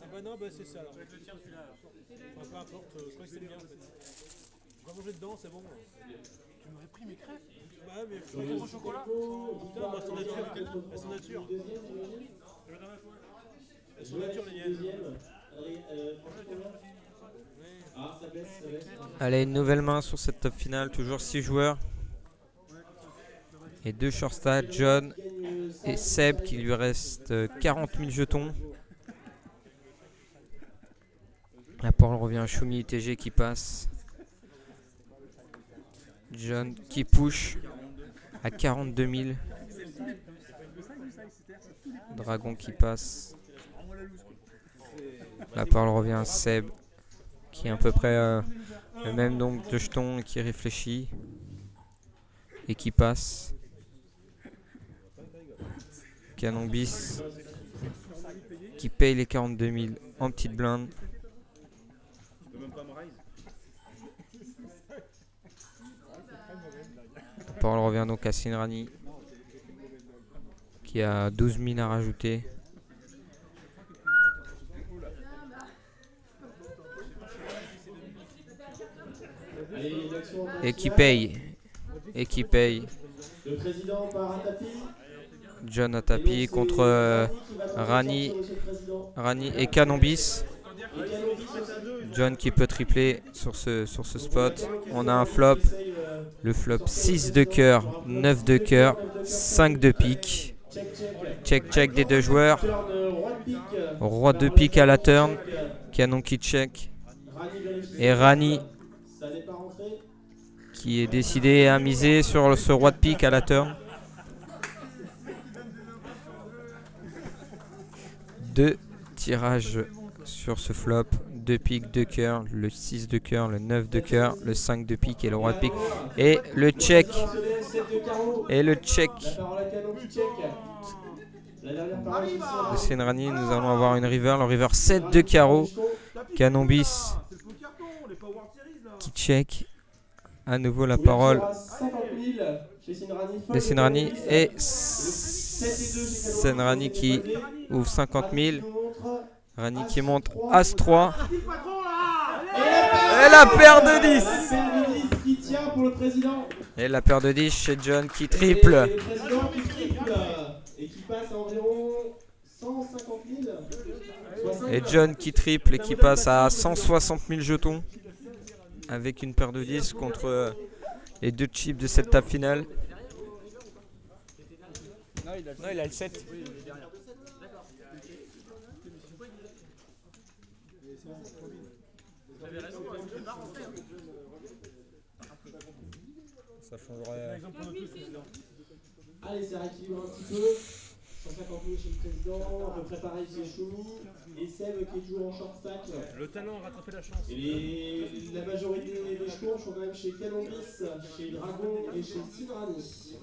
Ah bah non, bah c'est ça. Alors. Enfin, peu importe, je crois que c'est bien en fait. On va manger dedans, c'est bon. Tu m'aurais pris mes crêpes. Bah mais je suis au chocolat. Putain, moi son nature. Elles sont nature. Elles sont nature les miennes. Allez, une nouvelle main sur cette top finale. Toujours 6 joueurs. Et 2 shortstats, John et Seb qui lui reste 40 000 jetons. La parole revient à Choumi UTG qui passe. John qui push à 42 000. Dragon qui passe. La parole revient à Seb qui est à peu près le même nombre de jetons et qui réfléchit. Et qui passe. Canon bis qui paye les 42 000 en petite blinde. La parole revient donc à Sinrani qui a 12 000 à rajouter. Et qui paye. Et qui paye. Le président part à tapis. John à tapis contre Rani et Canonbis. John qui peut tripler sur ce spot. On a un flop. Le flop 6 de cœur, 9 de cœur, 5 de pique. Check des deux joueurs. Roi de pique à la turn. Canon qui check. Et Rani qui est décidé à miser sur ce roi de pique à la turn. 2 tirages sur ce flop. 2 piques, 2 cœurs, le 6 de cœur, le 9 de cœur, le 5 de pique et le roi de pique. Et le check. Et le check. De Sinrani, nous allons avoir une river. Le river 7 de carreau. Canonbis qui check. À nouveau la parole de Sinrani. Et Sinrani qui ouvre 50 000. Rani qui monte As-3. Et la paire de 10. Et la paire de 10 chez John qui triple. Et John qui triple et qui passe à 160 000 jetons. Avec une paire de 10 contre les 2 chips de cette table finale. Non, il a le 7. Ça changerait. Allez, c'est rééquilibré un petit peu. 150 000 chez le président, à peu près pareil chez Choumi. Et Seb qui est toujours en short stack. Le talent a rattrapé la chance. Et la majorité des jetons sont quand même chez Canonbis, chez Dragon et chez Sinrani.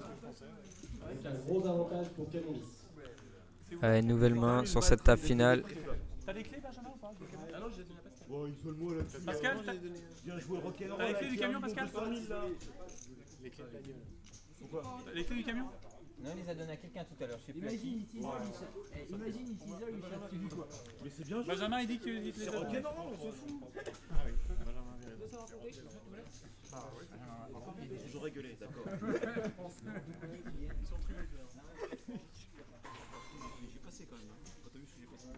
Avec un gros avantage pour Canonbis. Allez, nouvelle main sur cette table finale. T'as les clés, Benjamin, ou pas? Ah non, j'ai donné à Pascal. Bon, il faut le mot là. Pascal, t'as les clés du camion, Pascal? Les clés de bagnole. Pourquoi? Les clés du camion? Non, il les a donné à quelqu'un tout à l'heure. Imagine, il cherche du toit. Mais c'est bien. Benjamin, il dit que tu les as donnés. Ok, non, on s'en fout. Ah oui, Benjamin vient. J'aurais gueulé, d'accord. Ils sont très bien. J'ai passé quand même. Quand t'as vu ce que j'ai passé.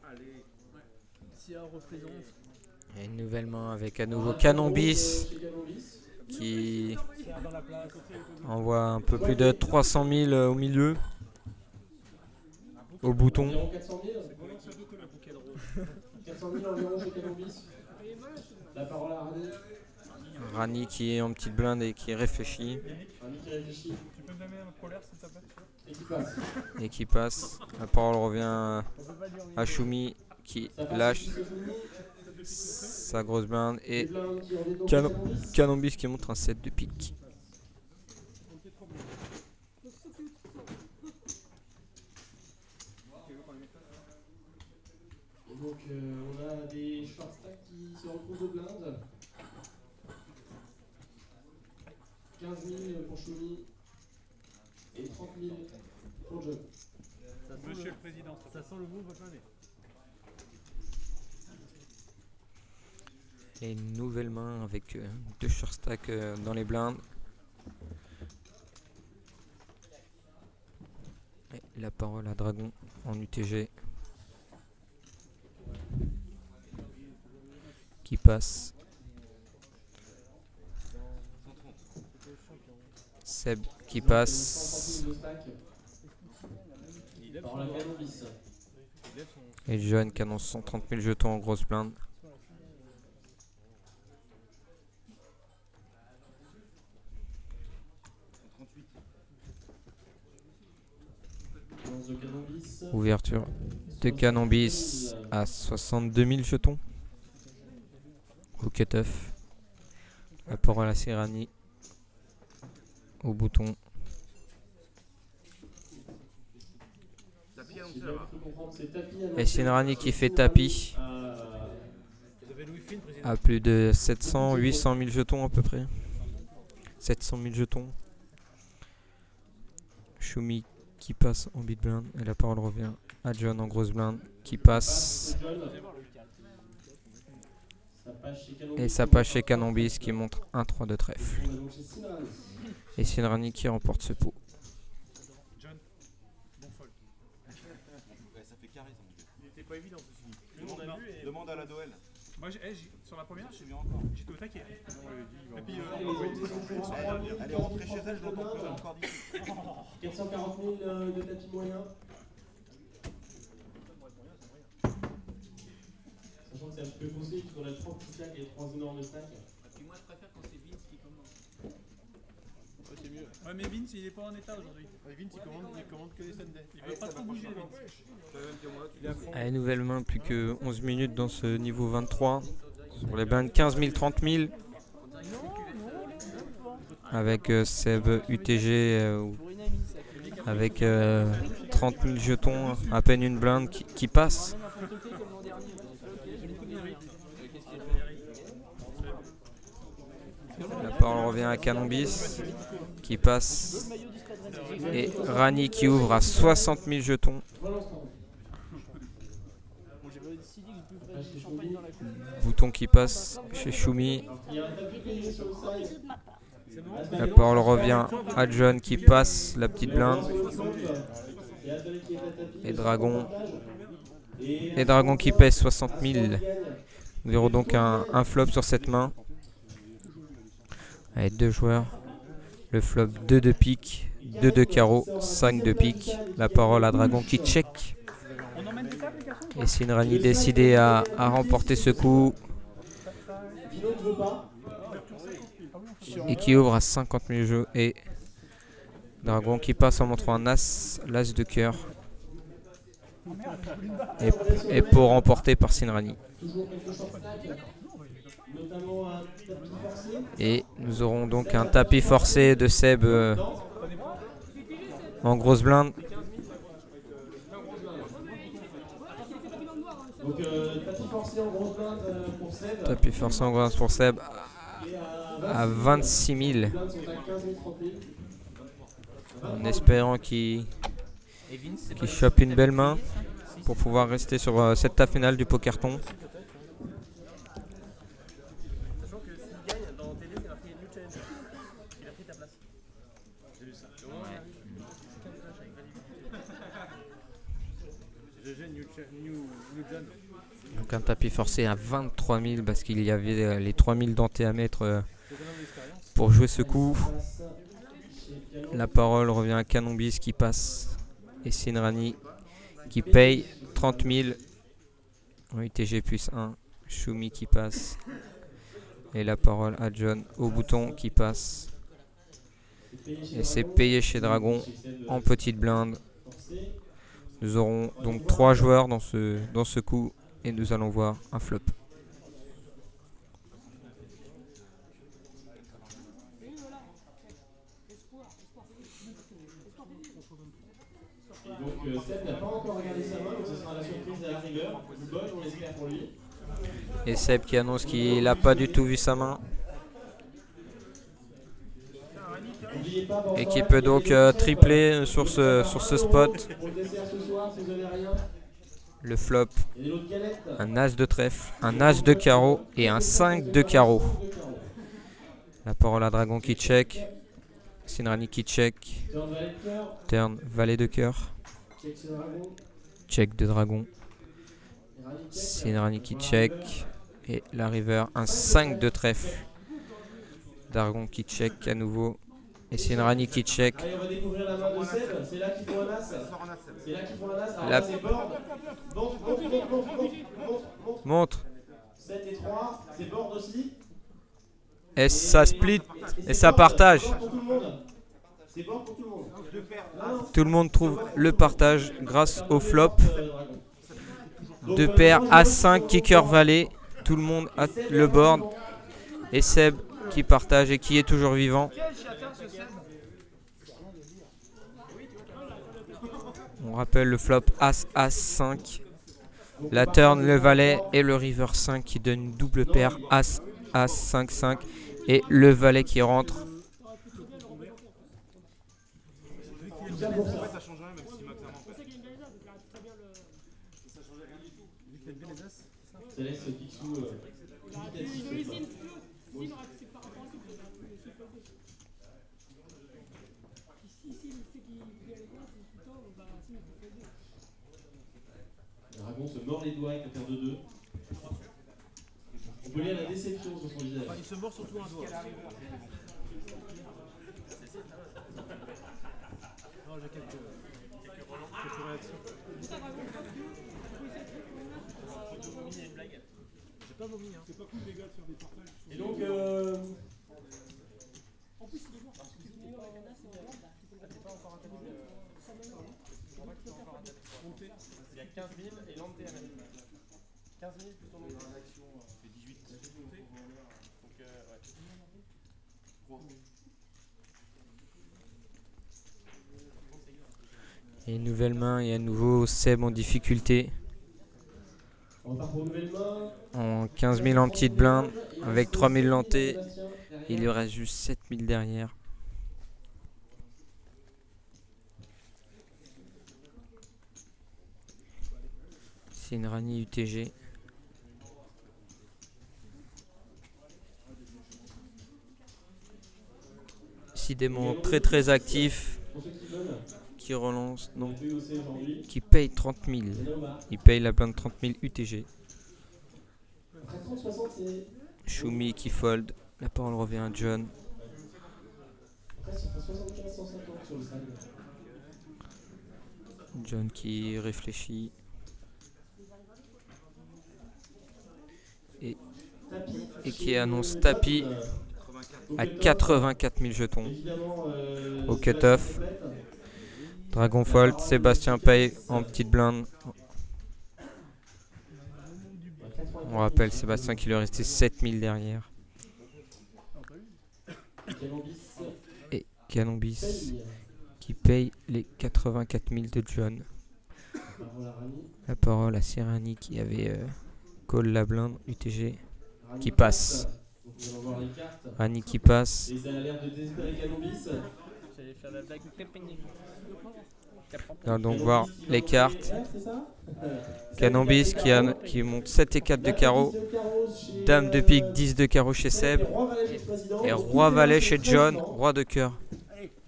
Allez. Si elle représente. Et une nouvelle main avec à nouveau Canonbis qui envoie un peu plus de 300 000 au milieu. Au bouton. Environ 400 000. 400 000 environ chez Canonbis. La parole à Rani. Rani qui est en petite blinde et qui réfléchit. Rani qui réfléchit. Tu peux me donner un polaire, s'il te plaît? Et qui passe. Et qui passe. La parole revient à Choumi qui lâche sa grosse blinde. Et Canonbis qui montre un 7 de pique. Donc on a des short stacks qui se retrouvent de blinde. 15 000 pour Choumi et 30 000 Et une nouvelle main avec 2 short stacks dans les blindes. Et la parole à Dragon en UTG. Qui passe. Seb qui passe. Et John qui annonce 130 000 jetons en grosse blinde. Ouverture de canon bis à 62 000 jetons. Au cut-off. La parole à Sinrani. Au bouton. Et Sinrani qui fait tapis. À plus de 700, 800 000 jetons à peu près. 700 000 jetons. Shumi qui passe en big blind. Et la parole revient à John en grosse blind. Qui passe. Et ça passe chez Canonbis qui montre 1-3 de trèfle. Et Sinrani qui remporte ce pot. John, bon fold. Ça fait carré ça. Il était pas évident ceci. Demande à la Doel. Moi, sur la première, Je viens encore. j'étais au taquet. Et puis, elle est rentrée chez elle, je l'entends plus encore d'ici. 440 000 de tapis moyen. Sachant que c'est un peu poussé, puisqu'on a 3 petits stacks et 3 énormes stacks. Et puis moi je préfère quand c'est Vince qui commence. Ouais, c'est mieux. Ouais, mais Vince, il est pas en état aujourd'hui. Vince, il commande que les Sundays. Il veut pas trop bouger, Vince. Il est à fond. Allez, nouvelle main, plus que 11 minutes dans ce niveau 23. Sur les blindes 15 000, 30 000. Avec Seb UTG avec 30 000 jetons, à peine une blinde qui passe. La parole revient à Canonbis qui passe. Et Rani qui ouvre à 60 000 jetons. Bouton qui passe chez Shumi. La parole revient à John qui passe la petite blinde. Et Dragon. Et Dragon qui pèse 60 000. Nous verrons donc un flop sur cette main. Allez, 2 joueurs. Le flop 2 de pique, 2 de carreau, 5 de pique. La parole à Dragon qui check. Et Sinrani décidé à remporter ce coup. Et qui ouvre à 50 000 jeux. Et Dragon qui passe en montrant un as, l'as de cœur. Et pour remporter par Sinrani. Et nous aurons donc un tapis forcé de Seb en grosse blinde. Donc tapis forcé en grosse blinde pour Seb. Tapis forcé en grosse blinde pour Seb à 26 000. En espérant qu'il chope une belle main pour pouvoir rester sur cette table finale du pokerton. Donc un tapis forcé à 23 000 parce qu'il y avait les 3 000 dentés à mettre pour jouer ce coup. La parole revient à Canonbis qui passe et Sinrani qui paye 30 000 en UTG plus 1. Shumi qui passe et la parole à John au bouton qui passe. Et c'est payé chez Dragon en petite blinde. Nous aurons donc 3 joueurs dans ce coup et nous allons voir un flop. Donc Seb n'a pas encore regardé sa main, donc ce sera la surprise à la rigueur. Du bol, on l'espère pour lui. Et Seb qui annonce qu'il n'a pas du tout vu sa main. Et qui peut donc tripler sur ce spot. Pour le dessert ce soir, si vous n'avez rien. Le flop, Et l'autre galette. un as de trèfle, un as de carreau et un 5 de carreau. La parole à Dragon qui check. Sinrani qui check. Turn valet de cœur. Turn valet de cœur. Check sur le dragon. Check de dragon. Et Rani check. Sinrani qui check. Et la river, un 5 de trèfle. Dragon qui check à nouveau. Et Sinrani qui check. Allez, on va découvrir la main de Seb. C'est là qu'il faut un as. C'est là qu'il faut un as. Alors La- là, c'est board. Montre. Montre. 7 et 3. C'est board aussi. Et ça split. Et ça partage. C'est board pour tout le monde. C'est board pour tout le monde. Non, Tout le monde trouve le partage grâce au flop. dragon. Donc, Deux paires As5, kicker valet. Tout le monde a le board. Et Seb qui partage et qui est toujours vivant. On rappelle le flop As, As5. La turn, le valet et le river 5 qui donne une double paire As, As, 5, 5. Et le valet qui rentre. Ça change rien, même si Max a en fait. Ça laisse Picsou dubitatif. Le dragon se mord les doigts avec la paire de 2. On peut lire la déception sur son visage. Il se mord surtout un doigt. Non, j'ai quelques réactions. J'ai pas vomi, hein. C'est pas cool les gars de faire des partages. Et donc, Il y a 15 000 et l'anté-ML. 15 000 plus ton nombre d'actions. C'est 18. Donc, Et une nouvelle main et à nouveau Seb en difficulté. on repart pour une nouvelle main. En 15 000 en petite blinde. Avec 3 000 lentés. Il lui reste juste 7 000 derrière. C'est une Rani UTG. Décidément très actif. Pour ceux qui veulent, Qui relance. on Non. a fait aussi aujourd'hui. Qui paye 30 000. Il paye la blinde 30 000 UTG. Après 30-60, c'est. Shumi qui fold. La parole revient à John. Après, ça fera 75-150 sur le sable. John qui réfléchit. Tapis. Et qui annonce tapis à 84 000 jetons. Évidemment, Au cut-off. Dragon fold. Sébastien paye en petite blinde. On rappelle Sébastien qui lui restait 7 000 derrière. Et Canombis qui paye les 84 000 de John. La parole à Serrani qui avait call la blinde UTG qui passe. Rani qui passe. Et ça a l'air de désespérer Canombis. J'allais faire la blague très peignée. On va donc voir les cartes. Ouais, c'est ça. Canombis qui monte 7 et 4 de carreau. Dame de pique, 10 de carreau chez Seb. Et roi valet chez John. Roi de cœur.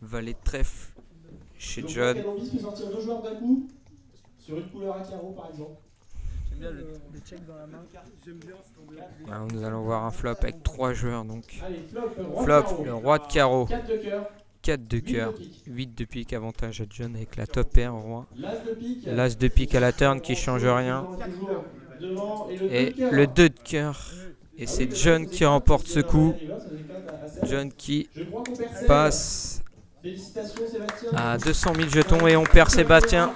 Valet de trèfle chez John. Canombis peut sortir 2 joueurs d'un coup. Sur une couleur à carreau par exemple. J'aime bien le check dans la main. Alors, nous allons voir un flop avec 3 joueurs. Donc Allez, flop, roi de flop, carreau. le roi de carreau. 4 de cœur. 4 de cœur. 8 de pique, avantage à John avec la top paire au roi. L'as de pique. L'as de pique à la turn qui change rien. Toujours devant. Et le 2 de cœur. Et c'est John qui remporte ce coup. John qui Je crois qu'on perd Seb. passe Félicitations Sébastien. à 200 000 jetons et on perd Sébastien.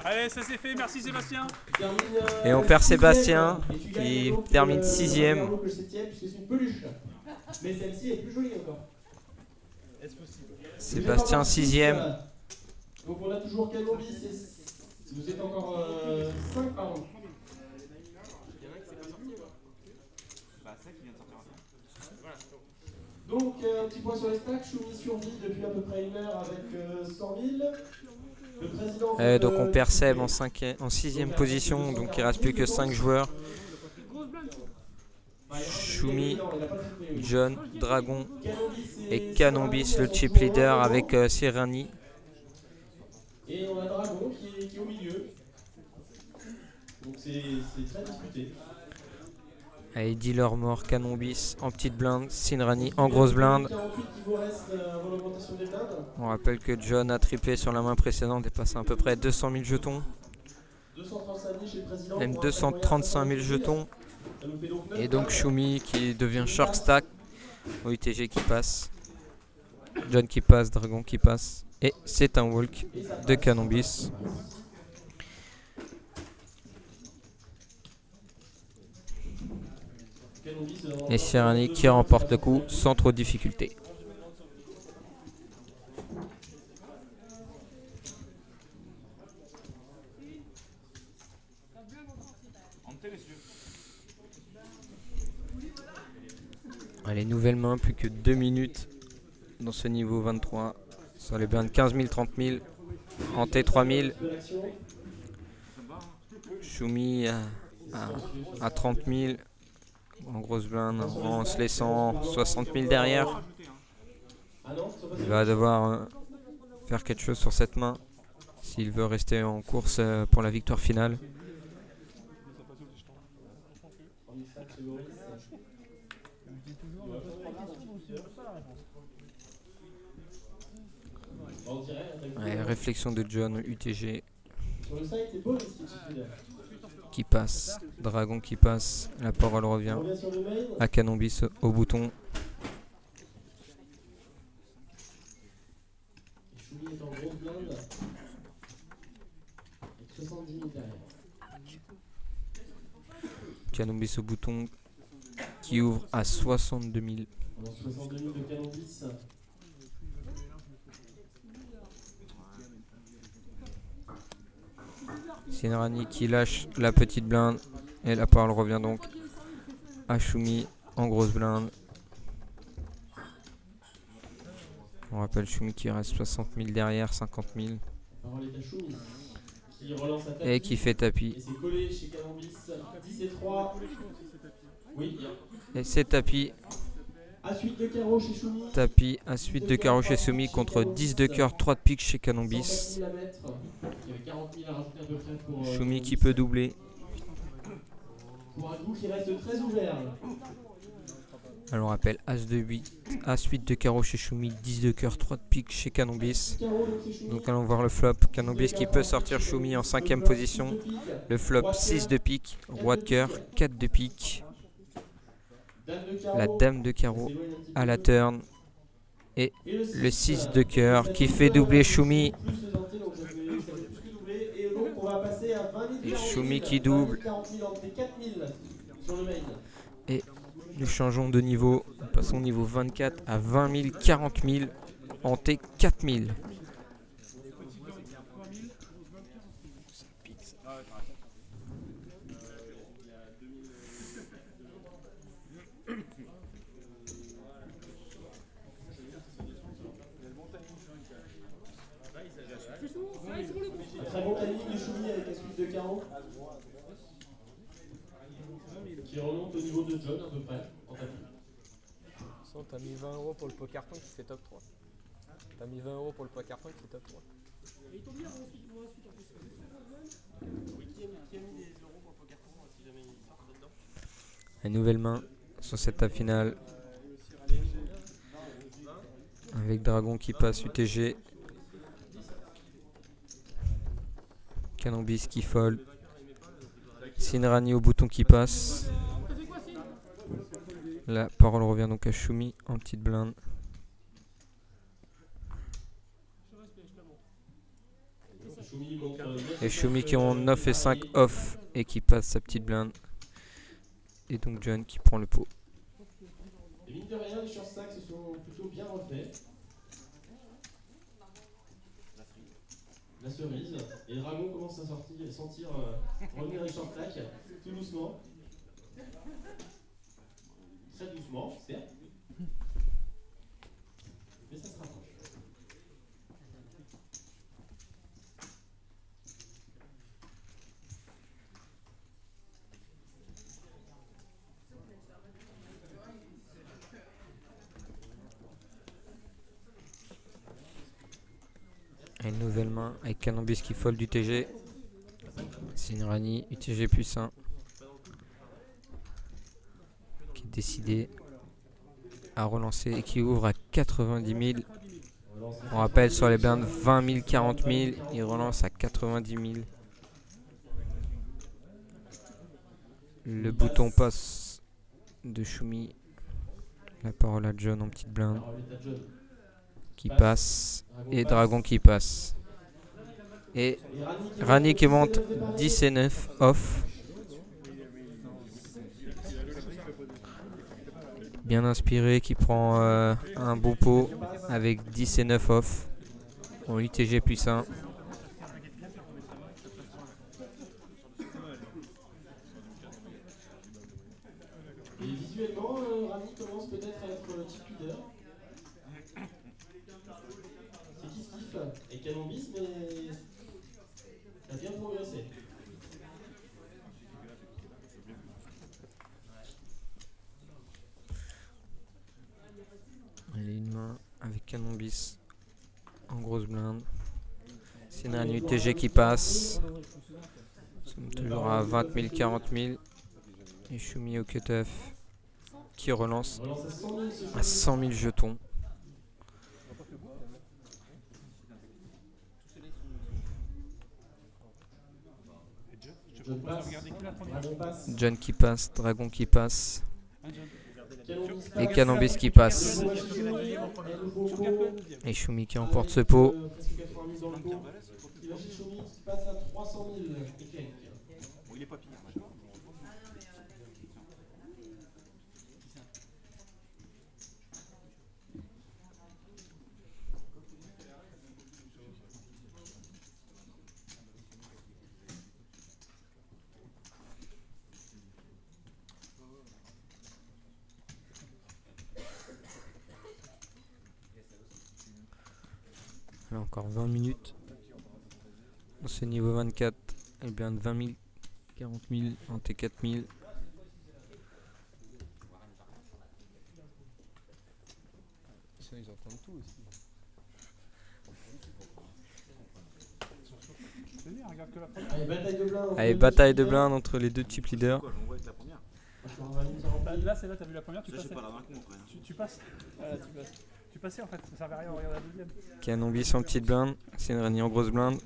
Allez, ça c'est fait, merci Sébastien. Et on perd Sébastien qui termine 6ème. Puisque c'est une peluche. Mais celle-ci est plus jolie encore. Est-ce possible? Sébastien 6ème. Donc on a toujours Canombis. Vous êtes encore 5 par an. Donc un petit point sur les stacks. Choumi survit depuis à peu près 1 heure avec 100 000. Le président Donc on perd Seb en 6ème position, donc il reste plus que 5 joueurs. Choumi, John, Dragon et Canombis, le chip leader avec Sirani. Et on a Dragon qui est au milieu. Donc c'est très disputé. Allez, dealer mort, Canombis en petite blinde, Sinrani en grosse blinde. 48 qui vous reste avant l'augmentation des blindes. On rappelle que John a triplé sur la main précédente et passe à peu près 200 000 jetons. 235 000 chez le président. Même 235 000 jetons. Et donc Choumi qui devient short stack. Au UTG qui passe. John qui passe, Dragon qui passe. Et c'est un walk de Canombis. Et Sirani qui remporte le coup sans trop de difficulté. Allez, nouvelle main, plus que 2 minutes dans ce niveau 23. Sur les blindes 15 000, 30 000. En T 3 000. Choumi à 30 000. En grosse blinde, en se laissant 60 000 derrière. Il va devoir faire quelque chose sur cette main s'il veut rester en course pour la victoire finale. Ouais, réflexion de John UTG qui passe, Dragon qui passe, la parole revient à Canombis au bouton. Canombis au bouton qui ouvre à 62 000. 62 000 de Canombis. Sinrani qui lâche la petite blinde et la parole revient donc à Choumi en grosse blinde. On rappelle Choumi qui reste 60 000 derrière, 50 000. Et qui fait tapis. Et c'est collé chez Canombis. 10 et 3. Oui. Et c'est tapis. À suite de carreau chez Choumi. Tapis à suite de carreau chez Choumi contre 10 de cœur, 3 de pique chez Canombis. Choumi qui peut doubler. Pour un coup qui reste très ouvert. Alors on rappelle As de 8, As 8 de carreau chez Choumi, 10 de cœur, 3 de pique chez Canombis. Donc allons voir le flop. Canombis qui peut sortir Choumi en 5ème position. Le flop 6 de pique, roi de cœur, 4 de pique. La dame de carreau à la turn. Et le 6 de cœur qui fait doubler Choumi. Et Choumi qui double. Et nous changeons de niveau. Nous passons au niveau 24 à 20 000, 40 000 en T 4 000. Très bon timing de Choumi avec la suite de carreau. Qui remonte au niveau de John à peu près en tapis. T'as mis 20 € pour le pot carton qui fait top 3. T'as mis 20 € pour le pot carton qui fait top 3. La nouvelle main sur cette table finale. Avec Dragon qui passe UTG. Canombis qui fold. Sinrani au bouton qui passe. La parole revient donc à Choumi en petite blinde. Et Choumi qui ont 9 et 5 off et qui passe sa petite blinde. Et donc John qui prend le pot. Et mine de rien, les short stacks se sont plutôt bien refaits. La cerise. Et Dragon commence à sentir revenir les short stacks tout doucement. Très doucement, certes. Mais ça se rapproche. Une nouvelle main avec Canambis qui fold UTG. Sinrani, UTG plus 1. Qui est décidé à relancer et qui ouvre à 90 000. On rappelle sur les blindes 20 000, 40 000. Il relance à 90 000. Le bouton passe de Choumi. La parole à John en petite blinde. Qui passe. Et Dragon qui passe. Et Rani qui monte 10 et 9 off. Bien inspiré, qui prend un beau pot avec 10 et 9 off. En UTG plus 1. Et visuellement, Rani commence peut-être à être chip leader. C'est qui Steve et Canambis, mais ça a bien progressé. Il est une main avec Canambis en grosse blinde. Sinrani UTG qui passe. Nous sommes toujours à 20 000, 40 000. Et Choumi au cut-off qui relance à 100 000 jetons. John qui passe, Dragon qui passe. Et Canambis qui passe. Et Choumi qui emporte ce pot. Là, encore 20 minutes. C'est niveau 24. Et bien de 20 000, 40 000, en T4 000. Ils entendent tout aussi. Allez, bataille de blindes entre les deux chip leaders. Là, c'est là, t'as vu la première, tu passais. Tu passes. Tu passais en fait, ça servait à rien, on regarde la deuxième. Canambis en petite blinde, Sinrani en grosse blinde.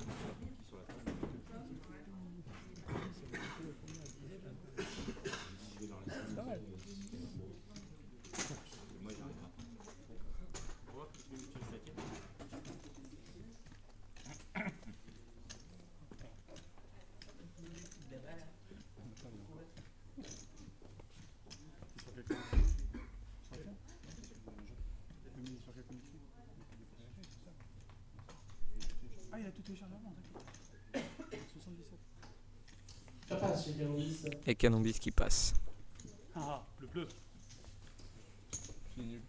Ah, il a tout téléchargé avant, d'accord. 77. Ça passe chez Canambis. Et Canambis qui passe. Ah, le bleu. C'est nul.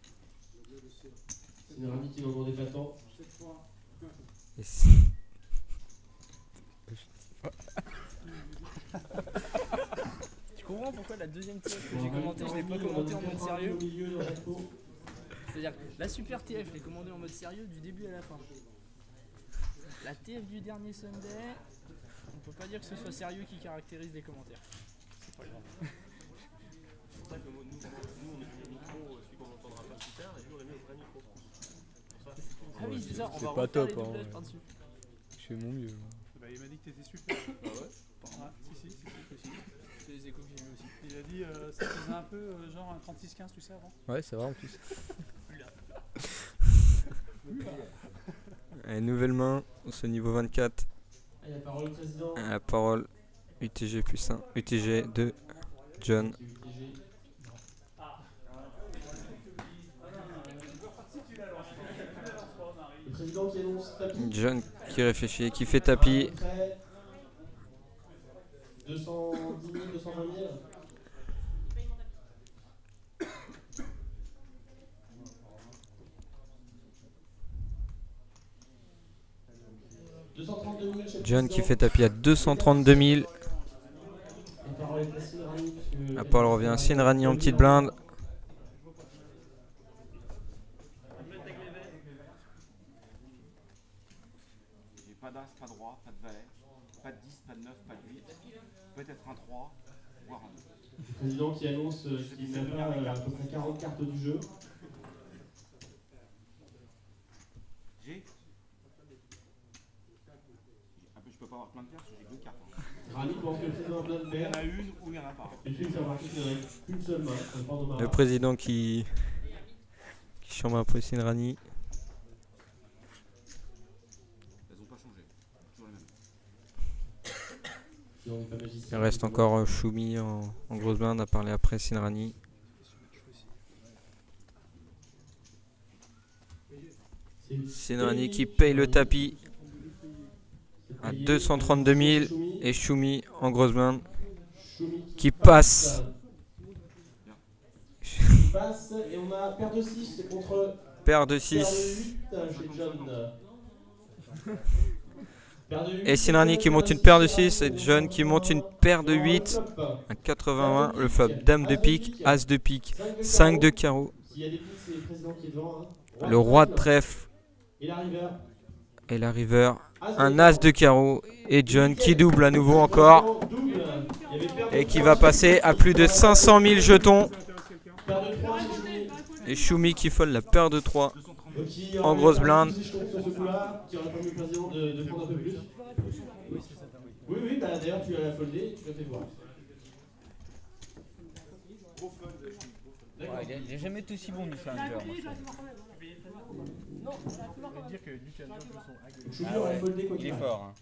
Sinrani qui n'en demandait pas tant. Et si- Tu comprends pourquoi la deuxième TF que j'ai commenté, je l'ai pas commenté en mode sérieux? C'est-à-dire que la super TF, je l'ai commandé en mode sérieux du début à la fin. La TF du dernier Sunday, on peut pas dire que ce soit sérieux qui caractérise les commentaires. C'est pas grave. C'est pour ça que nous, on est le micro, celui qu'on entendra pas plus tard, et nous, on a mis au vrai micro. Ah oui, c'est ça, on c'est va pas refaire top, les hein, doublages ouais. par-dessus. Je fais mon mieux. Bah, il m'a dit que t'étais super. Ah ouais? Ah, si. C'est les échos que j'ai eu aussi. Il a dit ça faisait un peu genre un 36-15, tu sais, avant. Ouais, c'est vrai en plus. Allez, nouvelle main, ce niveau 24. Allez, la parole au président. La parole UTG plus 1. UTG 2. John. Le président qui annonce tapis. John qui réfléchit, qui fait tapis. Prêt. 210 000, 220 000. John qui fait tapis à 232 000. La parole revient à Sinrani en petite blinde. pas d'as, pas de roi, pas de valet, pas de 10, pas de 9, pas de 8, peut-être un 3, voire un 2. Le président qui annonce qu'il n'a pas à peu près 40 cartes du jeu. J'ai. Je peux pas avoir plein de cartes, j'ai 2 cartes. Rami pense que le président a plein de Il y paires. en a une ou il y en a pas. Et puis il fait remarquer qu'il n'y en a qu'une seule main. Le président qui chambre un peu Sinrani. Elles n'ont pas changé. Toujours les mêmes. Il reste encore Choumi en grosse main, on a parlé après Sinrani. Sinrani qui paye le tapis à 232 000 et Choumi en grosse main qui passe. Passe et on a paire de 6 contre Paire de paire 6. de 8 chez John. Paire de 8, Et Sinrani qui monte une paire de 6 et John qui monte une paire de 8. À 81, le flop. Dame de pique, As de pique, 5 de carreau. S'il y a des piques, c'est le président qui est devant. Hein. Le roi de trèfle Et la river. et la river. Un As de carreau et John qui double à nouveau encore. Et qui va passer à plus de 500 000 jetons. Paire de 3 chez Choumi. Et Choumi qui fold la paire de 3 Qui en aurait grosse pas blinde. plus sur ce coup-là, qui aurait permis au président de prendre un peu plus. Oui, bah d'ailleurs tu l'as foldé, tu l'as fait voir. Ouais, il est jamais été aussi bon, Michel Hunter. Choumi aurait foldé quoi Il qu'il est arrive. fort. Hein.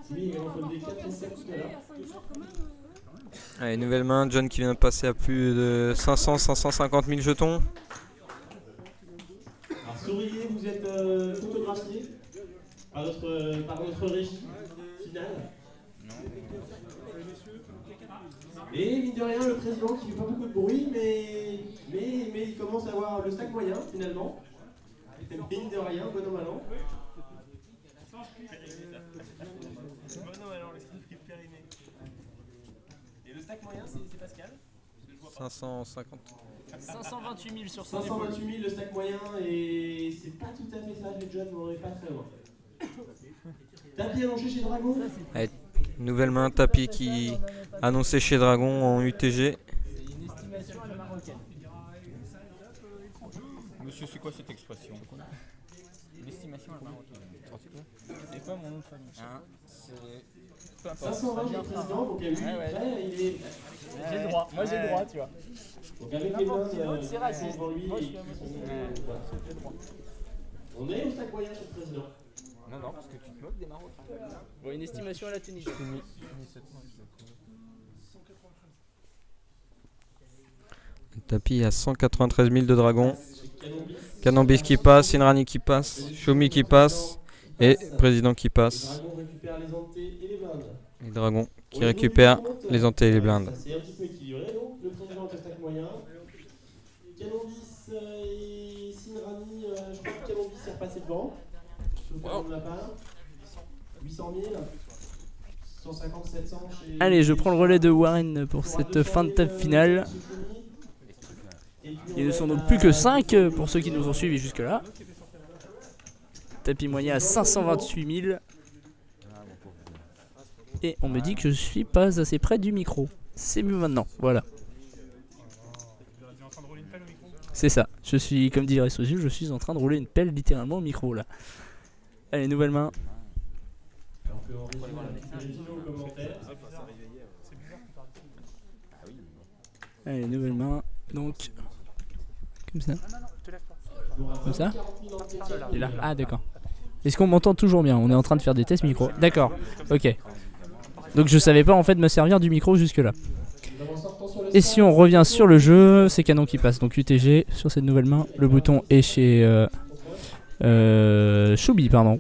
Choumi il aurait foldé 4 et 7 tout à l'heure. Allez, nouvelle main. John qui vient de passer à plus de 550 000 jetons. Alors souriez, vous êtes photographié par notre régie finale. Et mine de rien, le président qui fait pas beaucoup de bruit, mais il commence à avoir le stack moyen finalement. Mine de rien, bon an, mal an. Et le stack moyen, c'est Pascal. 550. 528 000 sur son épaule. 528 000 le stack moyen et c'est pas tout à fait ça, les John, on n'est pas très loin. Tapis allongé chez Dragon. Allez, nouvelle main. Tapis qui annoncé chez Dragon en UTG. C'est une estimation à la marocaine. Monsieur, c'est quoi cette expression? Une estimation à la marocaine. C'est quoi mon nom de famille? Hein, c'est... Peu importe. 520 chez le président, donc à lui, après, il est... J'ai le droit, moi j'ai le droit, tu vois. Donc avec les mains c'est raciste. devant lui Moi, je et suis qui sont... Voilà. On est au stack moyen chez le président. Non, non, parce que tu te moques des Marocains. Bon, une estimation à la tunisienne. Tapis à 193 000 de Dragon. Canambis qui passe, Sinrani qui passe, Choumi qui passe et Président qui passe. Dragon récupère les antés et les blindes. Et Dragon qui récupère les antés et les blindes. C'est un petit peu équilibré, donc le président est au stack moyen. Canambis et Sinrani, je crois que Canambis est repassé devant. Sauf de la part. 800 000. 150, 700 chez... Allez, je prends le relais de Warren pour cette fin de table finale. Il ne sont donc plus que 5 pour ceux qui nous ont suivis jusque là. Tapis moyen à 528 000. Et on me dit que je suis pas assez près du micro. C'est mieux maintenant, voilà. C'est ça, je suis, comme dirait Sosu, je suis en train de rouler une pelle littéralement au micro là. Allez, nouvelle main. Allez, nouvelle main, donc comme ça. Comme ça. Il est là. Ah d'accord. Est-ce qu'on m'entend toujours bien? On est en train de faire des tests micro. D'accord, ok. Donc je savais pas en fait me servir du micro jusque là. Et si on revient sur le jeu, c'est Canon qui passe. Donc UTG sur cette nouvelle main. Le bouton est chez Choubi, pardon.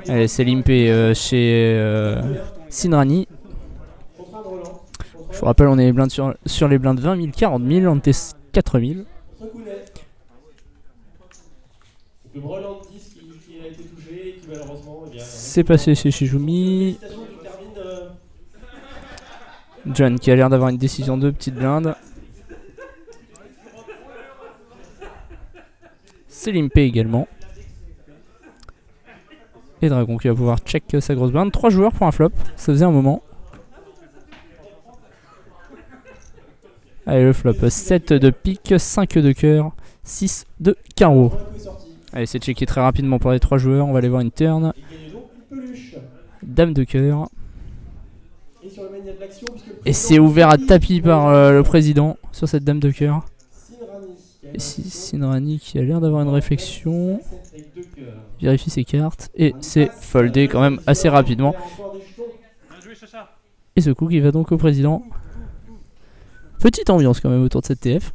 Allez, c'est limpé chez Sinrani. Je vous rappelle, on est les blindes sur les blindes 20 000, 40 000, on était 4 000. C'est passé chez Shizumi. John qui a l'air d'avoir une décision de petite blinde. C'est limpé également. Et Dragon qui va pouvoir check sa grosse blinde. 3 joueurs pour un flop, ça faisait un moment. Allez, le flop, 7 de pique, 5 de cœur, 6 de carreau. Allez, c'est checké très rapidement pour les 3 joueurs. On va aller voir une turn. Dame de cœur. Et c'est ouvert à tapis par le président sur cette dame de cœur. Et Sinrani qui a l'air d'avoir une réflexion. Vérifie ses cartes. Et c'est foldé quand même assez rapidement. Et ce coup qui va donc au président. Petite ambiance quand même autour de cette TF.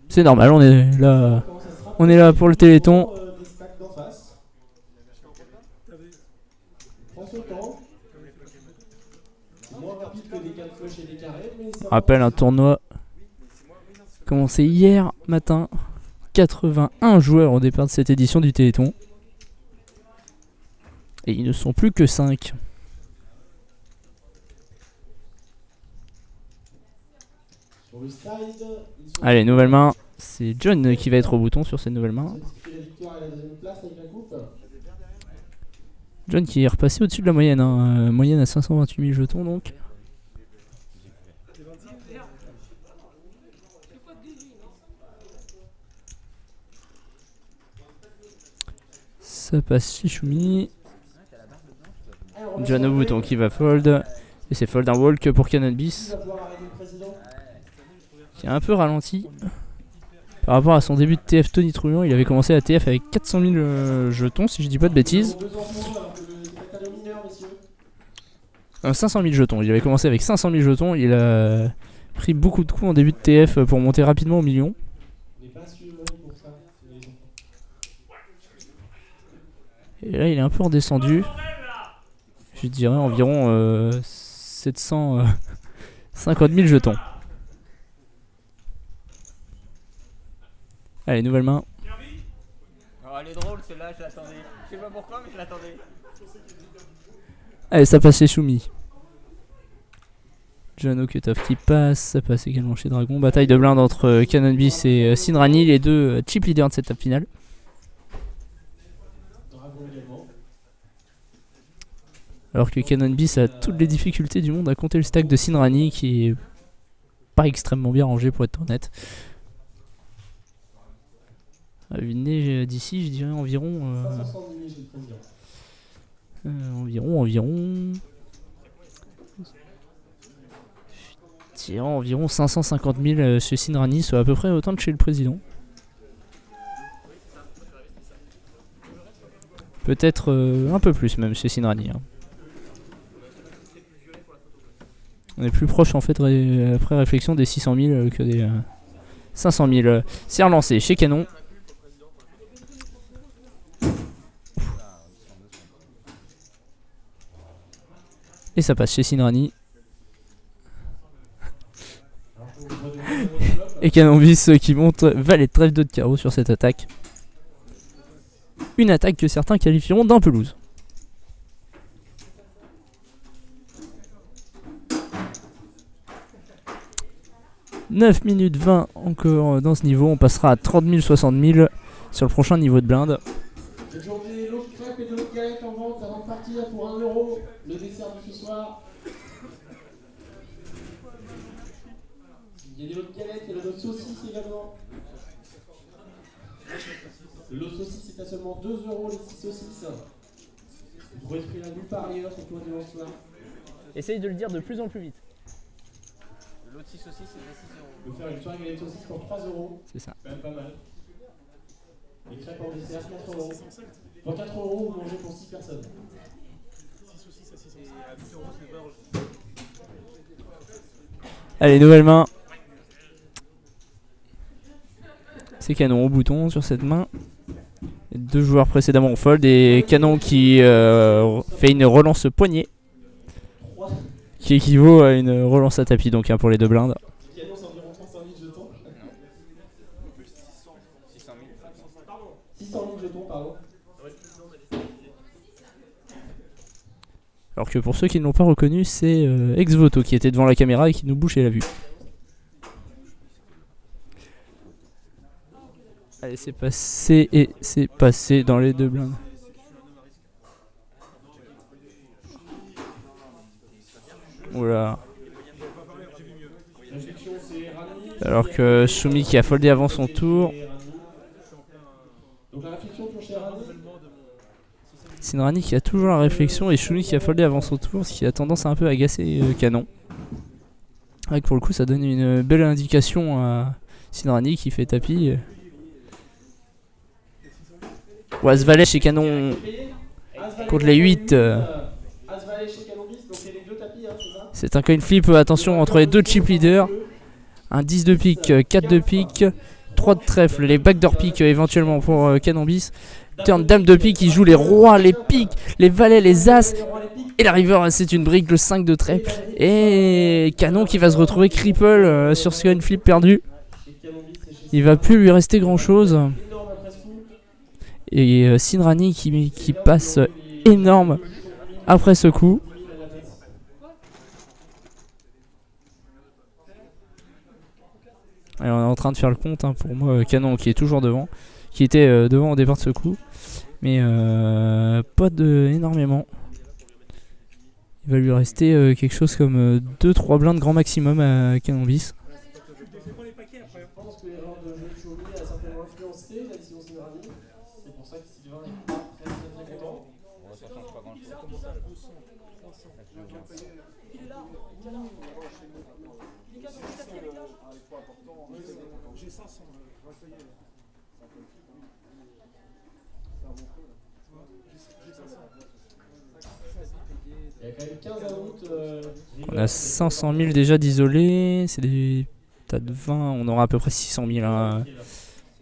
C'est normal, on est là pour le téléthon. Rappelle un tournoi commencé hier matin. 81 joueurs au départ de cette édition du téléthon. Et ils ne sont plus que 5. Allez, nouvelle main. C'est John qui va être au bouton sur cette nouvelle main. John qui est repassé au-dessus de la moyenne. Hein. Moyenne à 528 000 jetons donc. Ça passe Shishumi. John au bouton qui va fold. Et c'est fold un walk pour Canon Bis. Qui a un peu ralenti. Par rapport à son début de TF Tony Trouillon, il avait commencé la TF avec 400 000 jetons, si je dis pas de bêtises. 500 000 jetons, il avait commencé avec 500 000 jetons, il a pris beaucoup de coups en début de TF pour monter rapidement au million. Et là il est un peu redescendu. Je dirais environ 750 000 jetons. Allez, nouvelle main. Oh, elle est drôle celle-là, je l'attendais. Je sais pas pourquoi, mais je l'attendais. Allez, ça passe chez Shumi. John Okutov qui passe, ça passe également chez Dragon. Bataille de blinde entre Canon Bis et Sinrani, les deux chip leaders de cette table finale. Alors que Canon Bis a toutes les difficultés du monde à compter le stack de Sinrani qui est pas extrêmement bien rangé pour être honnête. Vinay d'ici, je dirais environ. Environ 550 000 chez Sinrani, soit à peu près autant que chez le président. Peut-être un peu plus même chez Sinrani. Hein. On est plus proche en fait après réflexion des 600 000 que des 500 000. C'est relancé chez Canon. Et ça passe chez Sinrani. Et Canon Bis qui monte valet de trèfle de carreau sur cette attaque. Une attaque que certains qualifieront d'un pelouse. « 9 minutes 20 encore dans ce niveau. On passera à 30 000, 60 000 sur le prochain niveau de blinde. » Aujourd'hui, l'eau de crêpes et de l'eau de galette en vente avant de partir pour 1 €. Le dessert de ce soir. Il y a des lots de galettes et le lot de saucisses également. Le lot de saucisses est à seulement 2 € les 6 saucisses. Vous pourrez se prix la nulle part ailleurs, surtout un dimanche soir. Essaye de le dire de plus en plus vite. Le lot de 6 saucisses c'est à 6 €. On peut faire une soirée galette saucisses pour 3 €. C'est ça. Quand même pas mal. Les crêpes en dessert, 4 €. Pour 4 €, vous mangez pour 6 personnes. 6 saucisses à 600. Et à 8 €, c'est pas drôle. Allez, nouvelle main. C'est Canon au bouton sur cette main. Les deux joueurs précédemment ont fold et Canon qui fait une relance poignée. Qui équivaut à une relance à tapis donc hein, pour les deux blindes. Canon c'est environ 300 000 jetons. 600 000 jetons, pardon. Alors que pour ceux qui ne l'ont pas reconnu, c'est Exvoto qui était devant la caméra et qui nous bouchait la vue. Allez, c'est passé et c'est passé dans les 2 blindes. Oula. Alors que Shumi qui a foldé avant son tour. Donc la réflexion toujours chez Rani. Sinrani qui a toujours la réflexion et Shumi qui a foldé avant son tour, ce qui a tendance à un peu agacer Canon. Avec pour le coup ça donne une belle indication à Sinrani qui fait tapis. As-Valet chez Canon contre les 8. C'est un coin flip, attention entre les 2 chip leaders. Un 10 de pique, 4 de pique, 3 de trèfle, les backdoor pique éventuellement pour Canonbis. Turn dame de pique, il joue les rois, les piques, les valets, les as. Et la river, c'est une brique, le 5 de trèfle. Et Canon qui va se retrouver cripple sur ce coin flip perdu. Il va plus lui rester grand chose. Et Sinrani qui passe énorme après ce coup. Et on est en train de faire le compte pour moi. Canon qui est toujours devant, qui était devant au départ de ce coup, mais pas énormément. Il va lui rester quelque chose comme 2-3 blindes grand maximum à Canonbis. Je pense que l'erreur de jeu de Shumi a certainement influencé la décision Sinrani. C'est pour ça que Sylvain n'est pas très content. Ça change pas grand chose. J'ai 500, je vais payer. Il y a quand même 15 août. On a 500 000 déjà d'isolés. C'est des tas de 20. On aura à peu près 600 000. Hein. Il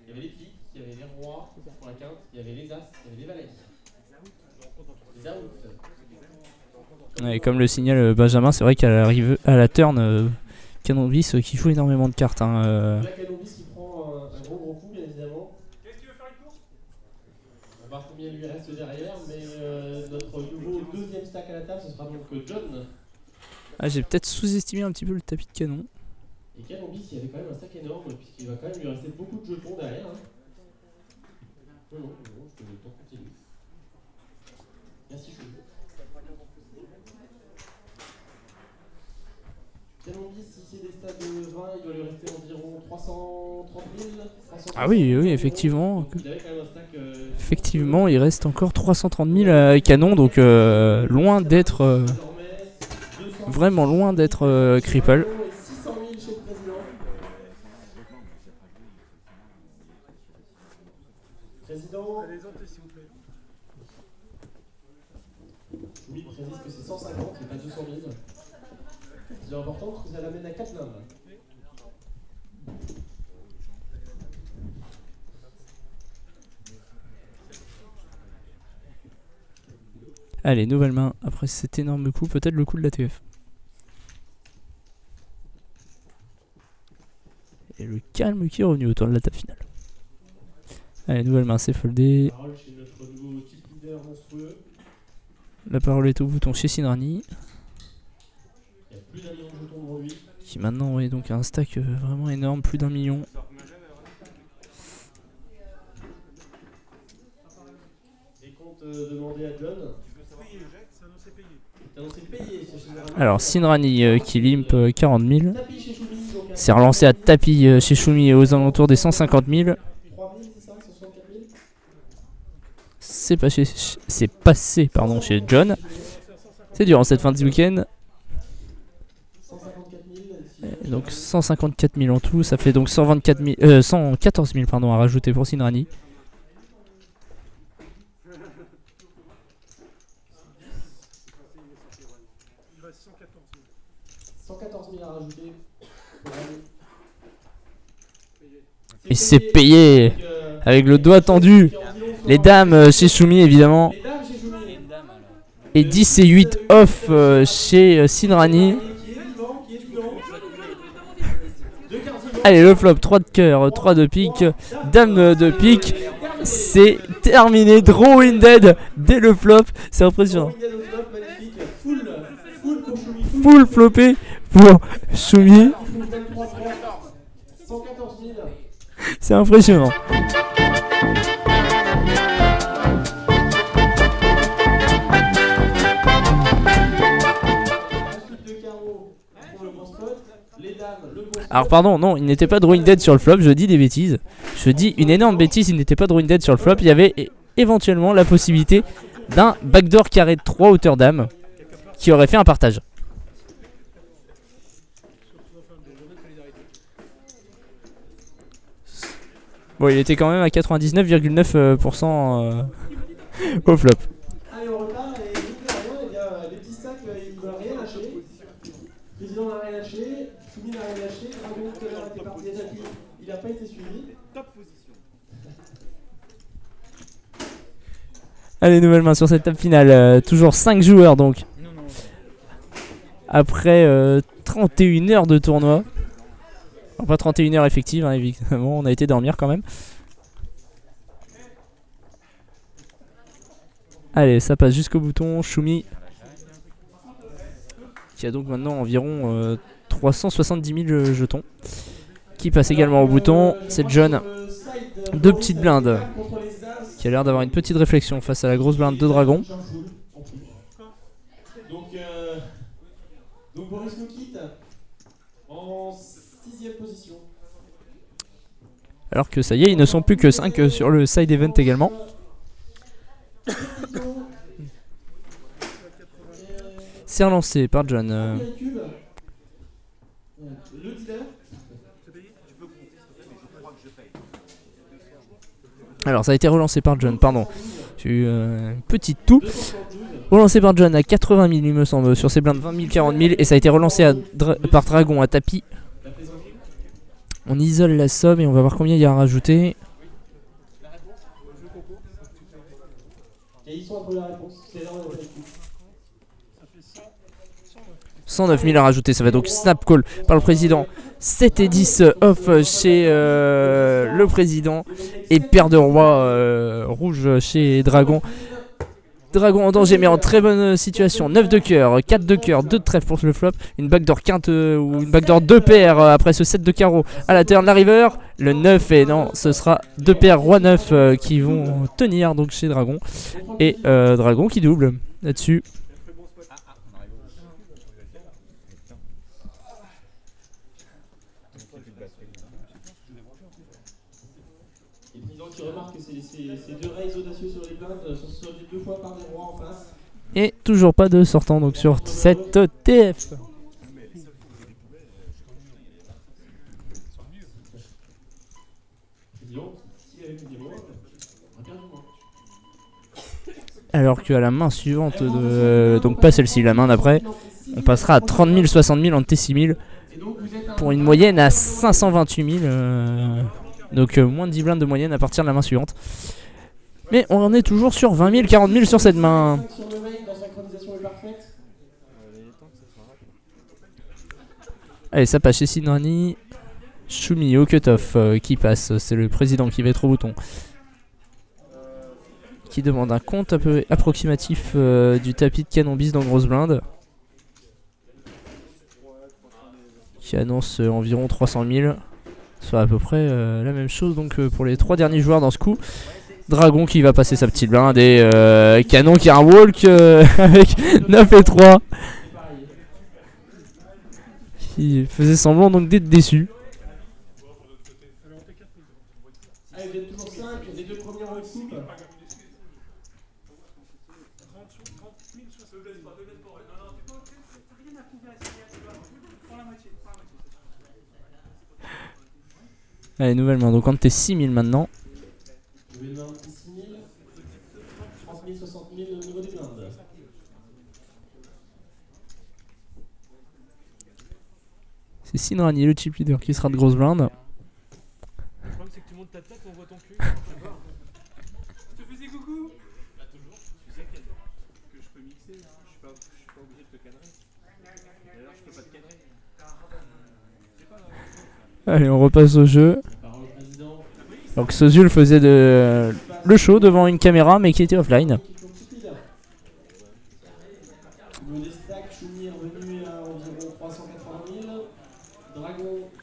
y avait les piques, il y avait les rois pour la quinte, il y avait les as, il y avait les valets. Les aoûts. Et comme le signale Benjamin, c'est vrai qu'à la turn, Canonbis qui joue énormément de cartes. Hein, Là, Canonbis qui prend un gros coup, bien évidemment. Qu'est-ce que tu veux faire une course? On va voir combien il lui reste derrière, mais notre nouveau 2e stack à la table, ce sera donc John. Ah, j'ai peut-être sous-estimé un petit peu le tapis de canon. Et Canonbis, il y avait quand même un stack énorme, puisqu'il va quand même lui rester beaucoup de jetons derrière. Hein. Non, je te le temps continue. Merci, Chou. Canonbis, si c'est des stades de 20, il doit lui rester environ 330 000. 330 000 Ah oui, effectivement. Donc, il avait quand même un stack. Effectivement, il reste encore 330 000 à canon, donc loin d'être. Vraiment loin d'être cripple. 600 000 chez le président. Président. Les autres, s'il vous plaît. Oui, précise que c'est 150 et pas 200 000. C'est important parce que ça l'amène à 4 blindes. Allez, nouvelle main. Après cet énorme coup, peut-être le coup de la TF. Et le calme qui est revenu autour de la table finale. Allez, nouvelle main, c'est foldé. La parole est au bouton chez Sinrani. Qui maintenant est donc un stack vraiment énorme, plus d'1 million. Et compte demander à John. Alors Sinrani qui limp 40 000. C'est relancé à tapis chez Shumi aux alentours des 150 000. C'est passé pardon, chez John. C'est dur en cette fin de week-end. Donc 154 000 en tout, ça fait donc 114 000 pardon, à rajouter pour Sinrani. Il reste 114 000 à rajouter. Et c'est payé avec le doigt tendu. Les dames chez Shumi évidemment. Et 10 et 8 off chez Sinrani. Allez, le flop, 3 de cœur, 3 de pique, dame de pique. C'est terminé, draw winded dès le flop, c'est impressionnant. Full flopé pour Shumi. C'est impressionnant. Alors pardon, non, il n'était pas drawing dead sur le flop, je dis des bêtises. Je dis une énorme bêtise, il n'était pas drawing dead sur le flop. Il y avait éventuellement la possibilité d'un backdoor carré de 3 hauteur dame qui aurait fait un partage. Bon, il était quand même à 99,9% au flop. Allez, on repart et vous faites rien, et bien les petits stacks, ils ne veulent rien lâcher. Le président n'a rien lâché, Choumi n'a rien lâché, Dragon tout à l'heure était parti des tapis, il n'a pas été suivi. Top position. Allez, nouvelle main sur cette table finale. Toujours 5 joueurs donc. Après 31 heures de tournoi. Enfin, pas 31 heures effectives, hein, évidemment, on a été dormir quand même. Allez, ça passe jusqu'au bouton. Choumi, qui a donc maintenant environ 370 000 jetons, qui passe également au bouton. C'est John, 2 petites blindes, qui a l'air d'avoir une petite réflexion face à la grosse blinde de Dragon. Donc Boris nous quitte en 6ème position. Alors que ça y est, ils ne sont plus que 5 sur le side event également. C'est relancé par John. Alors ça a été relancé par John, pardon. J'ai eu une petite toux. Relancé par John à 80 000 il me semble sur ses blindes 20 000, 40 000. Et ça a été relancé par Dragon à tapis. On isole la somme et on va voir combien il y a à rajouter. Et ils sont entre la réponse. C'est là où on a fait 109 000 à rajouter, ça va donc snap call par le président. 7 et 10 off chez le président. Et paire de roi rouge chez Dragon. Dragon en danger mais en très bonne situation. 9 de cœur, 4 de cœur, 2 de trèfle pour le flop. Une backdoor quinte ou une backdoor 2 paires après ce 7 de carreau à la turn. La river, le 9 et non, ce sera 2 paires roi 9 qui vont tenir donc chez Dragon. Et Dragon qui double là-dessus. qui remarque que ces deux rails audacieux sur les blindes sont soldés 2 fois par des rois en face. Et toujours pas de sortant donc sur cette TF. Alors qu'à la main suivante, donc pas celle-ci, la main d'après, on passera à 30 000, 60 000 en T6000 pour une moyenne à 528 000. Donc moins de 10 blindes de moyenne à partir de la main suivante. Mais on en est toujours sur 20 000, 40 000 sur cette main. Allez, ça passe chez Sinrani. Choumi au cut-off qui passe. C'est le président qui va être au bouton. Qui demande un compte un peu approximatif du tapis de canon bis dans grosse blinde. Qui annonce environ 300 000. Soit à peu près la même chose donc pour les 3 derniers joueurs dans ce coup. Dragon qui va passer sa petite blinde et Canon qui a un walk avec 9 et 3. Qui faisait semblant donc d'être déçu. Allez, vous êtes toujours 5, les 2 premiers en coupe. Allez, nouvelle main, donc on était 6000 maintenant. Nouvelle main, 6000, 30 000, 60 000 au niveau des blindes. C'est Sinrani, le chip leader, qui sera de grosse blinde. Le problème c'est que tu montes ta tête, on voit ton cul. Je te faisais coucou. Là toujours, tu sais que je peux mixer, hein. Je suis pas obligé de te cadrer. D'ailleurs je peux pas te cadrer. Allez, on repasse au jeu. Donc Sozul faisait le show devant une caméra mais qui était offline.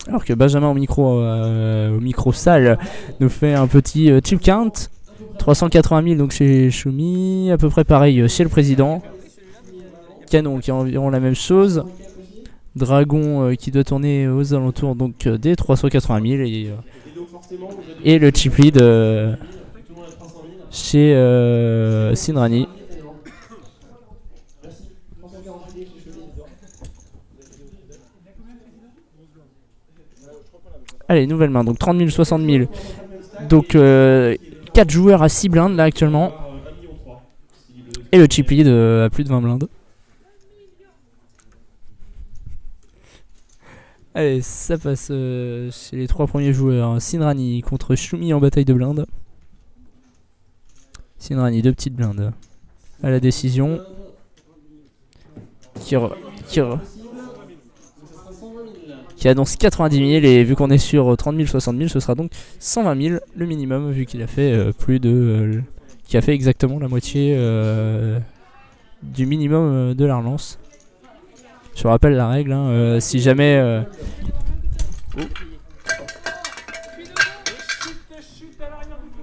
Alors que Benjamin au micro salle nous fait un petit chip count. 380 000 donc chez Choumi, à peu près pareil chez le président. Canon qui a environ la même chose. Dragon qui doit tourner aux alentours donc des 380 000 et le chip lead chez Sinrani. Allez, nouvelle main, donc 30 000, 60 000. Donc 4 joueurs à 6 blindes là actuellement. Et le chip lead à plus de 20 blindes. Allez, ça passe chez les 3 premiers joueurs. Sinrani contre Choumi en bataille de blindes. Sinrani, 2 petites blindes. À la décision. Qui annonce 90 000 et vu qu'on est sur 30 000, 60 000, ce sera donc 120 000 le minimum vu qu'il a fait qui a fait exactement la moitié du minimum de la relance. Je rappelle la règle, hein, si jamais...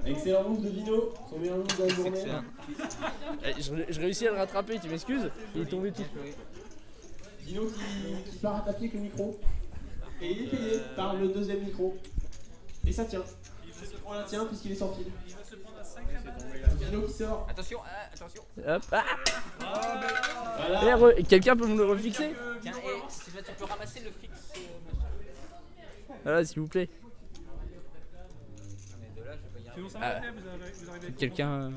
Excellent move de Vino, son meilleur move de la journée. Je réussis à le rattraper, tu m'excuses? Il est tombé tout. Vino qui part à tapis avec le micro. Et il est payé par le deuxième micro. Et ça tient. Ça tient puisqu'il est sans fil. Vino qui sort. Attention, attention. Hop. Ah. Voilà. Quelqu'un peut me le refixer? Tiens, et tu peux ramasser le fixe. Voilà, s'il vous plaît. Quelqu'un...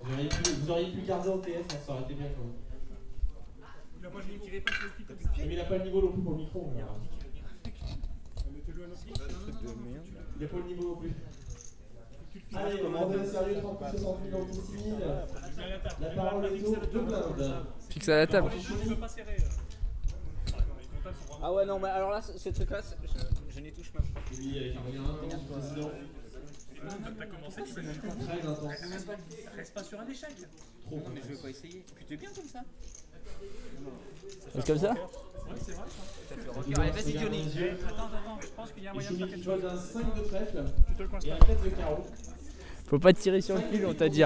Vous auriez pu garder en TF, ça aurait été bien quand même. Mais il n'a pas le niveau non plus pour le micro. Il n'a pas le niveau non plus. Allez, on va sérieux, 30 000, 60 000, 6 000. La parole est aux 2 blindes. Fixe à la table. Ah ouais, non, mais alors là, ce truc-là, je n'y touche même pas. Oui, avec un regard intense du président. T'as commencé, c'est très intense. Reste pas sur un échec. Trop. Non, mais je veux pas essayer. Puis t'es bien comme ça. C'est comme ça? Ouais, c'est vrai ça. Allez, vas-y, Johnny. Attends, je pense qu'il y a un moyen de faire quelque chose. chose. Un 5 de trèfle Tu te le constats. et un tête de carreau. Faut pas tirer sur le fil, on t'a dit.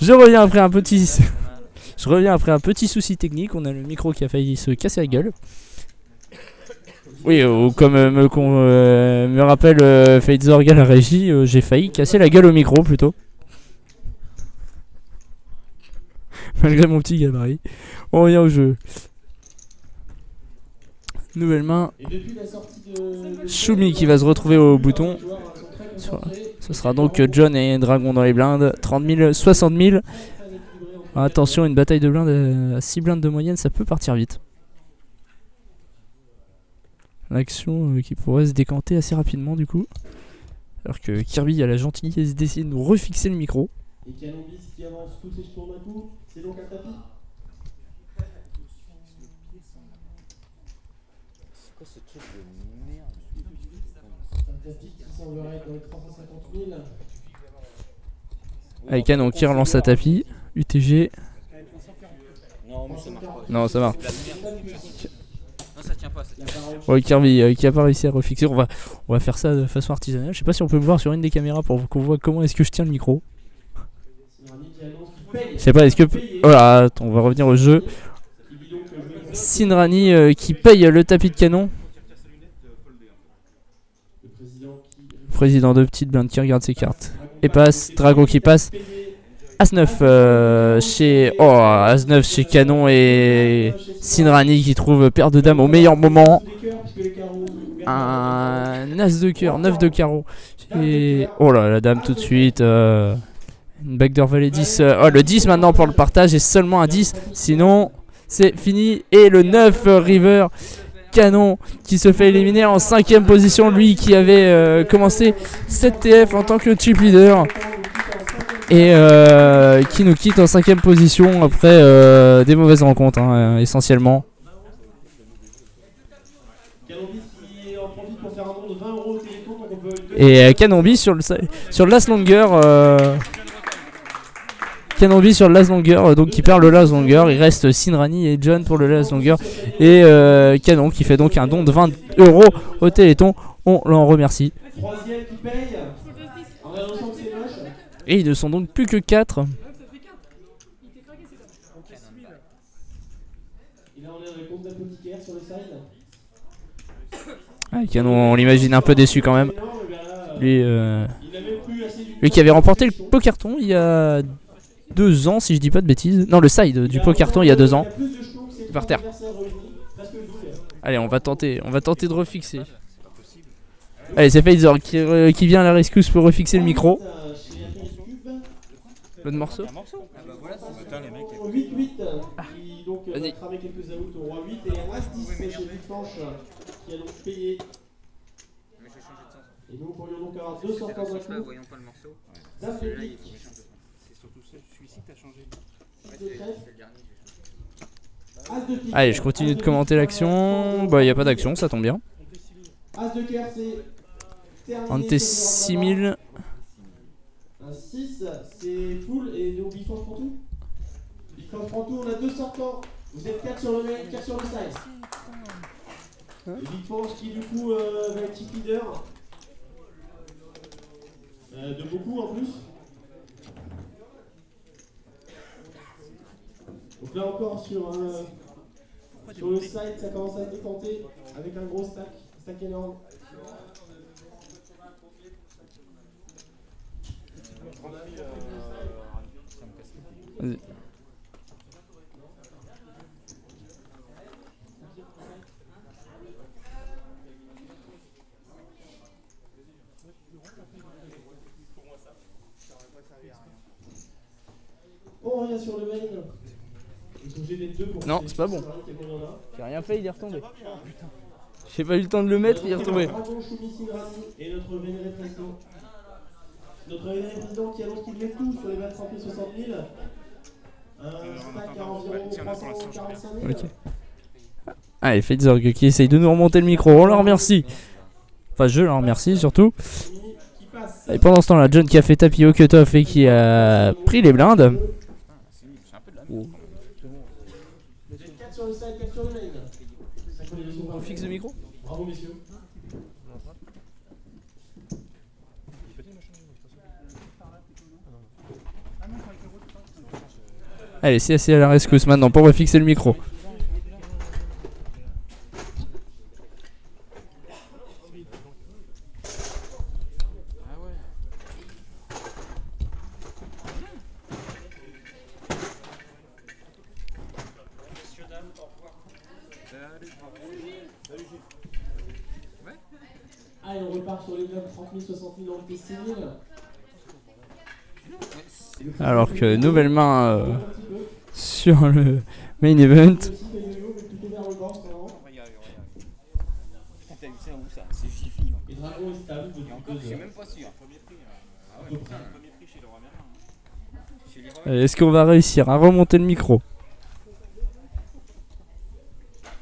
Je reviens après un petit... Je reviens après un petit souci technique. On a le micro qui a failli se casser la gueule. Oui, comme me rappelle Faitzorg à la régie, j'ai failli casser la gueule au micro plutôt. Malgré mon petit gabarit. On revient au jeu. Nouvelle main. Choumi qui va se retrouver au bouton. Ce sera donc John et Dragon dans les blindes. 30 000, 60 000. Attention, une bataille de blindes à 6 blindes de moyenne, ça peut partir vite. L'action qui pourrait se décanter assez rapidement du coup. Alors que Kirby a la gentillesse d'essayer de nous refixer le micro. Et Canobis qui avance tous ses jetons d'un coup, c'est donc un tapis. C'est quoi ce truc de merde? Un tapis qui semblerait être dans les 350 000. Allez, Canon qui relance sa tapis. UTG. Non, mais ça marche pas. Non, ça marche. Non, ça tient pas. Ouais, Kirby qui a pas réussi à refixer. On va faire ça de façon artisanale. Je sais pas si on peut me voir sur une des caméras pour qu'on voit comment est-ce que je tiens le micro. Je sais pas, est-ce que... Voilà, attends, on va revenir au jeu. Sinrani qui paye le tapis de canon. Président de petite blinde qui regarde ses cartes. Et passe, Dragon qui passe. As-9 chez... Oh, As-9 chez Canon et Sinrani qui trouve paire de dames au meilleur moment. Un As de cœur, 9 de carreau. Et... Oh là, la dame tout de suite. Une backdoor valet 10. Oh, le 10 maintenant pour le partage et seulement un 10. Sinon, c'est fini. Et le 9 River Canon qui se fait éliminer en 5ème position. Lui qui avait commencé 7 TF en tant que chip leader. Et qui nous quitte en 5ème position après des mauvaises rencontres, hein, essentiellement. Et Canobis sur le last longer Canobis sur le las longueur, donc qui perd le las longueur. Il reste Sinrani et John pour le las longueur. Et Canon qui fait donc un don de 20 € au Téléthon. On l'en remercie. Troisième qui paye. En annonçant que c'est moche. Et ils ne sont donc plus que 4. Et là on est dans les comptes d'apothicaire sur le side. Ah, Canon, on l'imagine un peu déçu quand même. Lui, Il avait plus assez du lui qui avait remporté le Pokerton il y a 2 ans, si je dis pas de bêtises. Non, le side du Pokerton il y a 2 ans. Par terre. Allez, on va tenter de refixer. Allez, c'est Faizer qui vient à la rescousse pour refixer le micro. Bon morceau. Ah bah voilà, c'est les mecs. 8-8 qui donc va Vas-y. cramer quelques outs au roi 8 et As-10 chez Villefranche qui a donc payé. Et nous pourrions donc avoir 2 sortants d'un coup. Voyons pas le morceau. D'As de pique, C'est surtout celui-ci que t'as changé. de trèfle, As de pique. Allez, je continue de commenter l'action. Bah, il n'y a pas d'action, ça tombe bien. As de cœur, c'est terminé. Ante 6000. Un 6, c'est full et donc Villefranche prend tout. Villefranche prend tout, on a 2 sortants. Vous êtes 4 sur le main, 4 sur le side. Et Villefranche qui du coup va être chip leader. De beaucoup en plus. Donc là encore sur le side, ça commence à décanter avec un gros stack énorme. Vas-y. On revient sur le main. Ils sont obligés d'être 2 pour Non, c'est pas bon. savoir combien il y en a. J'ai rien fait, il est retombé. J'ai pas eu le temps de le mettre, il est retombé. Dragon Choumi Sinrani et notre vénéré président. Notre vénéré président qui annonce qu'il met tout sur les 25 000, 60 000. Un stack à environ 345 000. Ok. Allez, Faitzorg qui essaye de nous remonter le micro, on le remercie. Enfin, je le remercie surtout. Qui passe. Et pendant ce temps-là, John qui a fait tapis au cut-off et qui a pris les blindes. Vous êtes 4 sur le side, 4 sur le main. On fixe le micro. Bravo messieurs. Allez, c'est assez à la rescousse maintenant pour refixer le micro. Allez, on repart sur les blocs 30 000, 60 000 dans le T6 000. Alors que nouvelle main sur le main event. T'as vu ça où ça? C'est Jiffy. Et Dragon est stable depuis Encore, je 2 suis heures. même pas sûr. Premier prix. Ah ouais, premier prix chez le roi Merlin. Chez les rois. Est-ce qu'on va réussir à remonter le micro?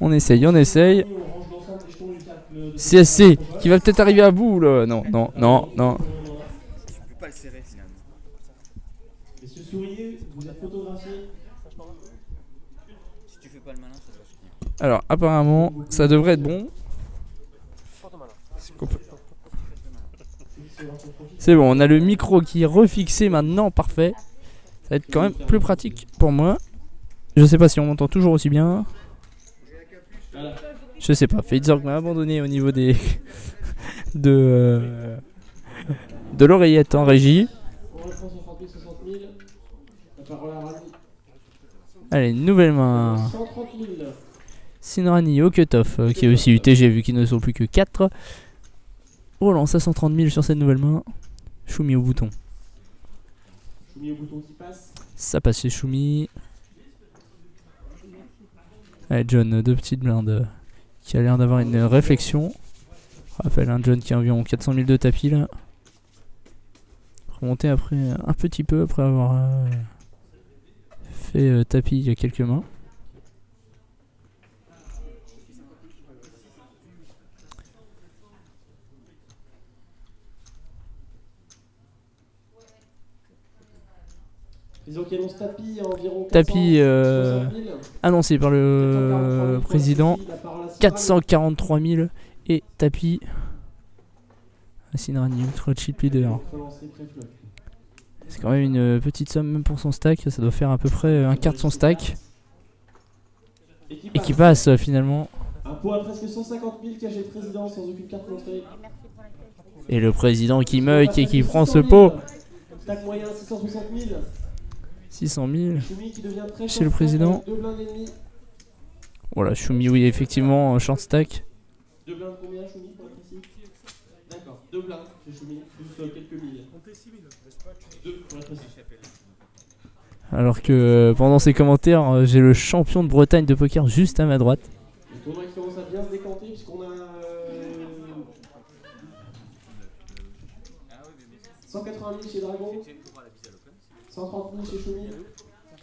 On essaye, on essaye. On range l'ensemble des jetons du cercle de- CSC qui va peut-être arriver à bout là. Non, non, non, non. Tu peux pas le serrer finalement. Messieurs, souriez, vous êtes photographiés. Si tu fais pas le malin, ça va se finir. Alors apparemment ça devrait être bon. C'est bon, on a le micro qui est refixé maintenant, parfait. Ça va être quand même plus pratique pour moi. Je sais pas si on m'entend toujours aussi bien. Je sais pas, Faitzorg m'a abandonné au niveau des de l'oreillette en régie. On reprend 60 000, 60 000. La parole à Rani. Allez, nouvelle main. 130 000. Sinrani au cut-off qui est aussi UTG vu qu'ils ne sont plus que 4. Relance à 130 000 sur cette nouvelle main. Choumi au bouton. Choumi au bouton qui passe. Ça passe chez Choumi. Allez, John, deux petites blindes qui a l'air d'avoir une réflexion. Rappelle un John qui a environ 400 000 de tapis là. Remonté après un petit peu après avoir fait tapis il y a quelques mains. Président qui annonce tapis à environ Tapis 460 000. annoncé par le président. 443 000 et tapis à Sinrani, Ultra Chip Leader. C'est quand même une petite somme même pour son stack, ça doit faire à peu près un quart de son stack. Et qui passe finalement. Un pot à presque 150 000 caché le président sans aucune carte montrée. Et le président qui meuk et qui prend ce pot. Stack moyen 660 000. 600 000 Choumi qui devient très chez le président. 2 blindes et demi. Voilà, Choumi, oui, effectivement, short stack. 2 blindes combien, Choumi, pour être précis? D'accord, 2 blindes chez Choumi, plus quelques mille. 2 pour être précis. Alors que pendant ces commentaires, j'ai le champion de Bretagne de poker juste à ma droite. Le tournoi qui commence à bien se décanter puisqu'on a 180 000 chez Dragon, 130 000 chez Choumi,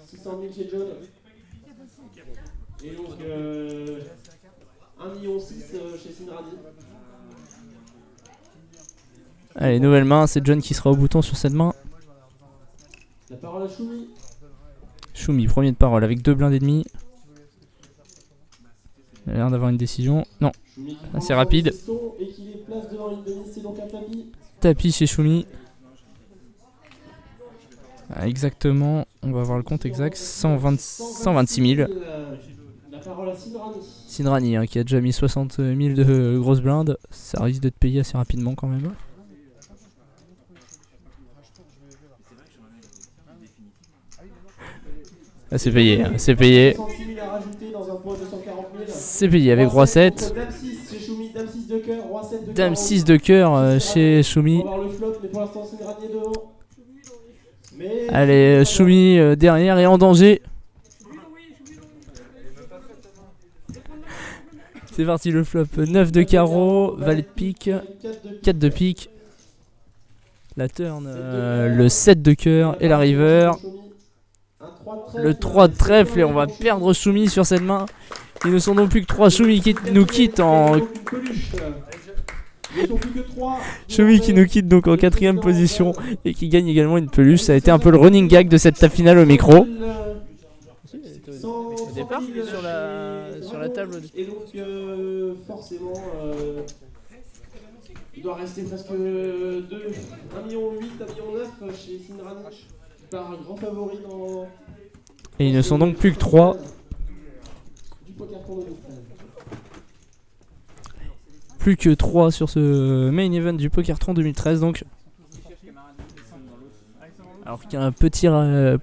600 000 chez John. Et donc 1,6 million chez Sinrani. Allez, nouvelle main, c'est John qui sera au bouton sur cette main. La parole à Choumi. Choumi, premier de parole avec 2 blindes et demi. Il a l'air d'avoir une décision. Non, assez rapide. Et qui les place devant une demi, c'est donc un tapis. Tapis chez Choumi. Ah, exactement, on va voir le compte exact. 126 000. La parole à Sinrani. Sinrani hein, qui a déjà mis 60 000 de grosses blindes. Ça risque de te payer assez rapidement quand même. Ah, c'est payé, hein, c'est payé. C'est payé avec roi 7. Dame 6 de cœur chez Choumi. Allez, Choumi derrière et en danger. C'est parti le flop. 9 de carreau, valet de pique, 4 de pique. La turn, le 7 de cœur et la river. Le 3 de trèfle et on va perdre Choumi sur cette main. Il ne sont donc plus que 3 Choumi qui nous quittent en... Choumi qui nous quitte donc en 4ème position et qui gagne également une peluche. Ça a été un peu le running gag de cette table finale au micro. Au départ, sur la table. Et donc forcément il doit rester presque 1,8 million, 1,9 million chez Sinrani. Par grand favori dans... Et ils ne sont donc plus que 3. Du poker tour 2013. Plus que 3 sur ce main event du Pokertron 2013 donc. Alors qu'il y a un petit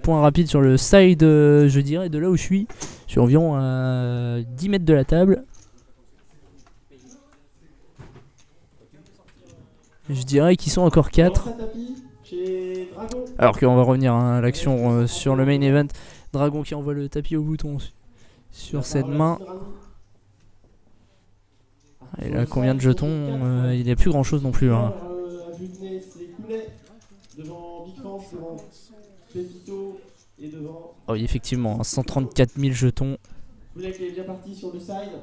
point rapide sur le side, je dirais, de là où je suis. Je suis environ à 10 mètres de la table. Je dirais qu'ils sont encore 4. Alors qu'on va revenir à l'action sur le main event. Dragon qui envoie le tapis au bouton sur cette main. Il a combien de jetons? Il n'y a plus grand chose non plus. Hein. Oh oui, effectivement, 134 000 jetons.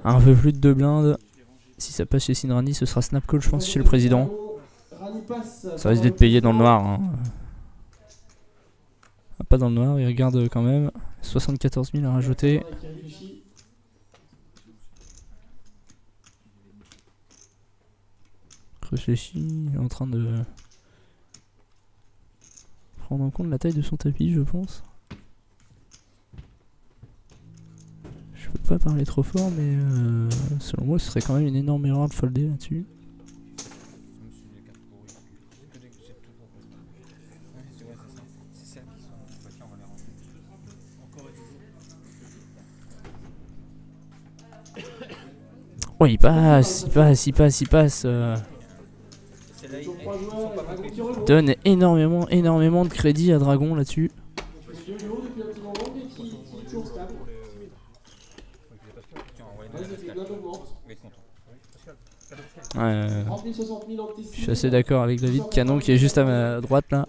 Un peu plus de 2 blindes. Si ça passe chez Sinrani, ce sera snap call, je pense, chez le président. Ça risque d'être payé dans le noir. Hein. Ah, pas dans le noir, il regarde quand même. 74 000 à rajouter. Réfléchit, il est en train de prendre en compte la taille de son tapis, je pense. Je peux pas parler trop fort, mais selon moi, ce serait quand même une énorme erreur de folder là-dessus. Oh, il passe. Donne énormément de crédit à Dragon là-dessus. Je suis assez d'accord avec David Canon qui est juste à ma droite là.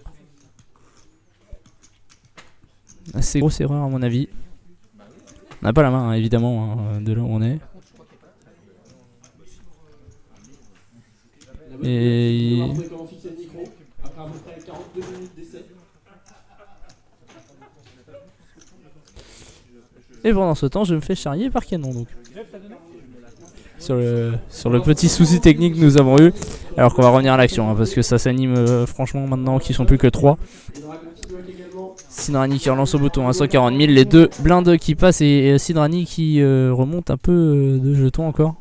Assez grosse erreur à mon avis. On n'a pas la main hein, évidemment hein, de là où on est. Et Et pendant ce temps, je me fais charrier par Canon. Donc. Sur le petit souci technique que nous avons eu. Alors qu'on va revenir à l'action, hein, parce que ça s'anime franchement maintenant qu'ils sont plus que 3. Sidrani qui relance au bouton à 140 000. Les deux blindes qui passent et Sidrani qui remonte un peu de jetons encore.